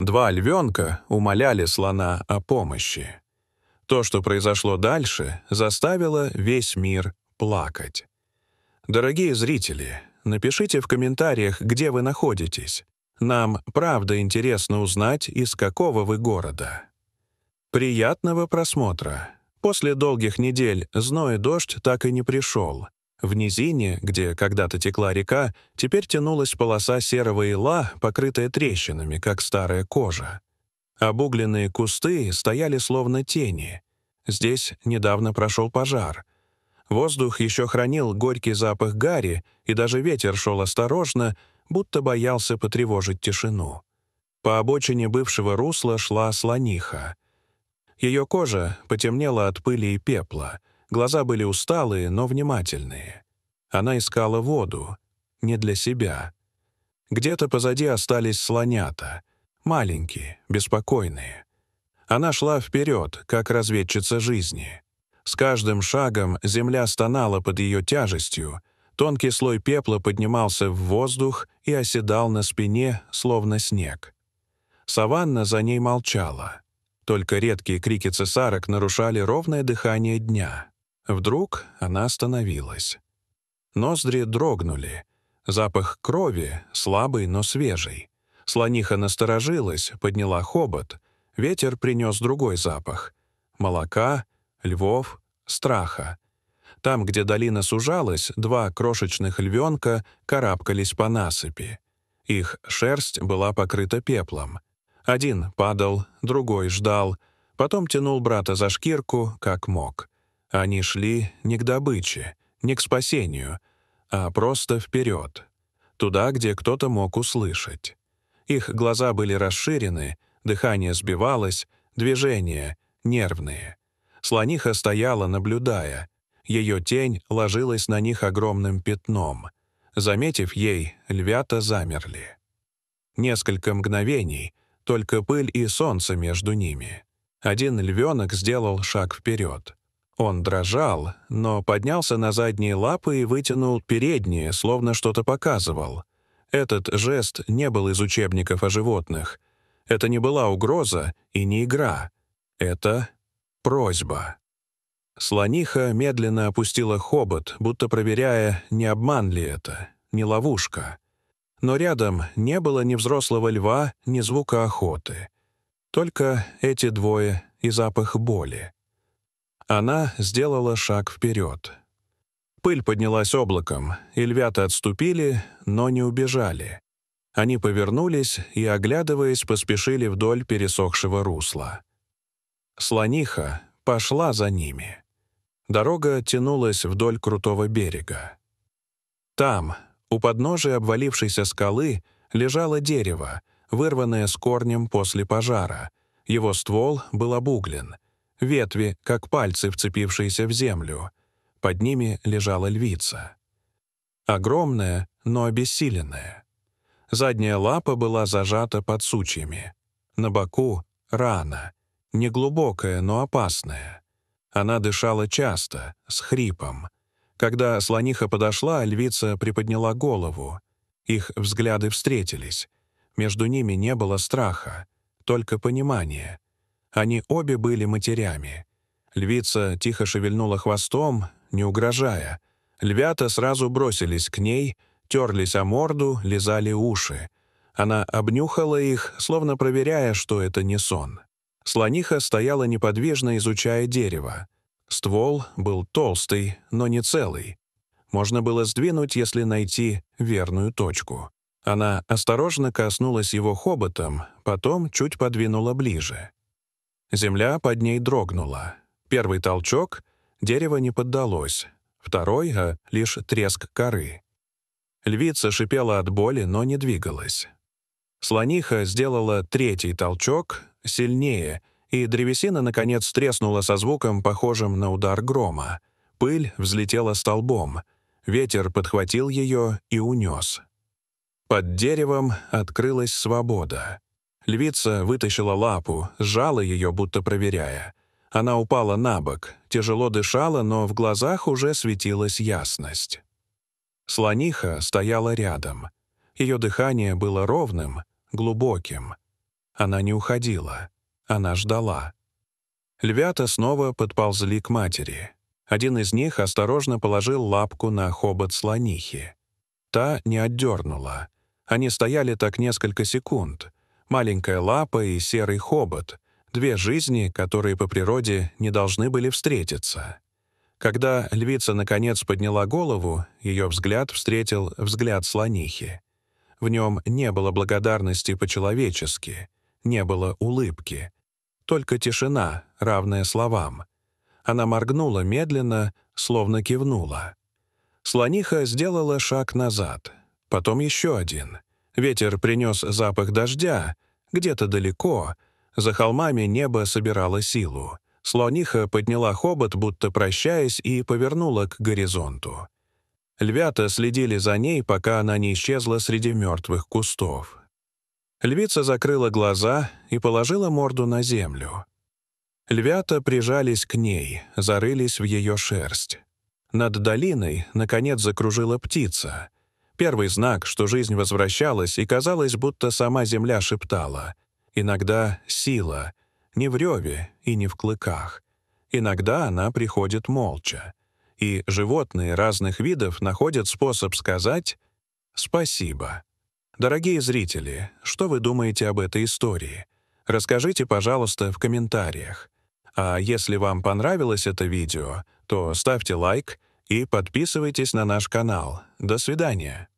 Два львенка умоляли слона о помощи. То, что произошло дальше, заставило весь мир плакать. Дорогие зрители, напишите в комментариях, где вы находитесь. Нам правда интересно узнать, из какого вы города. Приятного просмотра. После долгих недель зной и дождь так и не пришел. В низине, где когда-то текла река, теперь тянулась полоса серого ила, покрытая трещинами, как старая кожа. Обугленные кусты стояли словно тени. Здесь недавно прошел пожар. Воздух еще хранил горький запах гари, и даже ветер шел осторожно, будто боялся потревожить тишину. По обочине бывшего русла шла слониха. Ее кожа потемнела от пыли и пепла, глаза были усталые, но внимательные. Она искала воду, не для себя. Где-то позади остались слонята, маленькие, беспокойные. Она шла вперед, как разведчица жизни. С каждым шагом земля стонала под ее тяжестью, тонкий слой пепла поднимался в воздух и оседал на спине, словно снег. Саванна за ней молчала. Только редкие крики цесарок нарушали ровное дыхание дня. Вдруг она остановилась. Ноздри дрогнули. Запах крови, слабый, но свежий. Слониха насторожилась, подняла хобот. Ветер принес другой запах. Молока, львов, страха. Там, где долина сужалась, два крошечных львенка карабкались по насыпи. Их шерсть была покрыта пеплом. Один падал, другой ждал, потом тянул брата за шкирку, как мог. Они шли не к добыче, не к спасению, а просто вперед, туда, где кто-то мог услышать. Их глаза были расширены, дыхание сбивалось, движения нервные. Слониха стояла, наблюдая. Ее тень ложилась на них огромным пятном. Заметив ей, львята замерли. Несколько мгновений, только пыль и солнце между ними. Один львенок сделал шаг вперед. Он дрожал, но поднялся на задние лапы и вытянул передние, словно что-то показывал. Этот жест не был из учебников о животных. Это не была угроза и не игра. Это просьба. Слониха медленно опустила хобот, будто проверяя, не обман ли это, не ловушка. Но рядом не было ни взрослого льва, ни звука охоты. Только эти двое и запах боли. Она сделала шаг вперед. Пыль поднялась облаком, и львята отступили, но не убежали. Они повернулись и, оглядываясь, поспешили вдоль пересохшего русла. Слониха пошла за ними. Дорога тянулась вдоль крутого берега. Там, у подножия обвалившейся скалы, лежало дерево, вырванное с корнем после пожара. Его ствол был обуглен. Ветви, как пальцы, вцепившиеся в землю. Под ними лежала львица. Огромная, но обессиленная. Задняя лапа была зажата под сучьями. На боку — рана. Неглубокая, но опасная. Она дышала часто, с хрипом. Когда слониха подошла, львица приподняла голову. Их взгляды встретились. Между ними не было страха, только понимание. Они обе были матерями. Львица тихо шевельнула хвостом, не угрожая. Львята сразу бросились к ней, терлись о морду, лизали уши. Она обнюхала их, словно проверяя, что это не сон. Слониха стояла неподвижно, изучая дерево. Ствол был толстый, но не целый. Можно было сдвинуть, если найти верную точку. Она осторожно коснулась его хоботом, потом чуть подвинула ближе. Земля под ней дрогнула. Первый толчок — дерево не поддалось. Второй — лишь треск коры. Львица шипела от боли, но не двигалась. Слониха сделала третий толчок, сильнее, и древесина, наконец, треснула со звуком, похожим на удар грома. Пыль взлетела столбом. Ветер подхватил ее и унес. Под деревом открылась свобода. Львица вытащила лапу, сжала ее, будто проверяя. Она упала на бок, тяжело дышала, но в глазах уже светилась ясность. Слониха стояла рядом. Ее дыхание было ровным, глубоким. Она не уходила. Она ждала. Львята снова подползли к матери. Один из них осторожно положил лапку на хобот слонихи. Та не отдернула. Они стояли так несколько секунд. Маленькая лапа и серый хобот — две жизни, которые по природе не должны были встретиться. Когда львица наконец подняла голову, ее взгляд встретил взгляд слонихи. В нем не было благодарности по-человечески, не было улыбки. Только тишина, равная словам. Она моргнула медленно, словно кивнула. Слониха сделала шаг назад, потом еще один. Ветер принес запах дождя, где-то далеко. За холмами небо собирало силу. Слониха подняла хобот, будто прощаясь, и повернула к горизонту. Львята следили за ней, пока она не исчезла среди мертвых кустов. Львица закрыла глаза и положила морду на землю. Львята прижались к ней, зарылись в ее шерсть. Над долиной, наконец, закружила птица. Первый знак, что жизнь возвращалась, и казалось, будто сама земля шептала. Иногда сила, не в реве и не в клыках. Иногда она приходит молча. И животные разных видов находят способ сказать «спасибо». Дорогие зрители, что вы думаете об этой истории? Расскажите, пожалуйста, в комментариях. А если вам понравилось это видео, то ставьте лайк и подписывайтесь на наш канал. До свидания.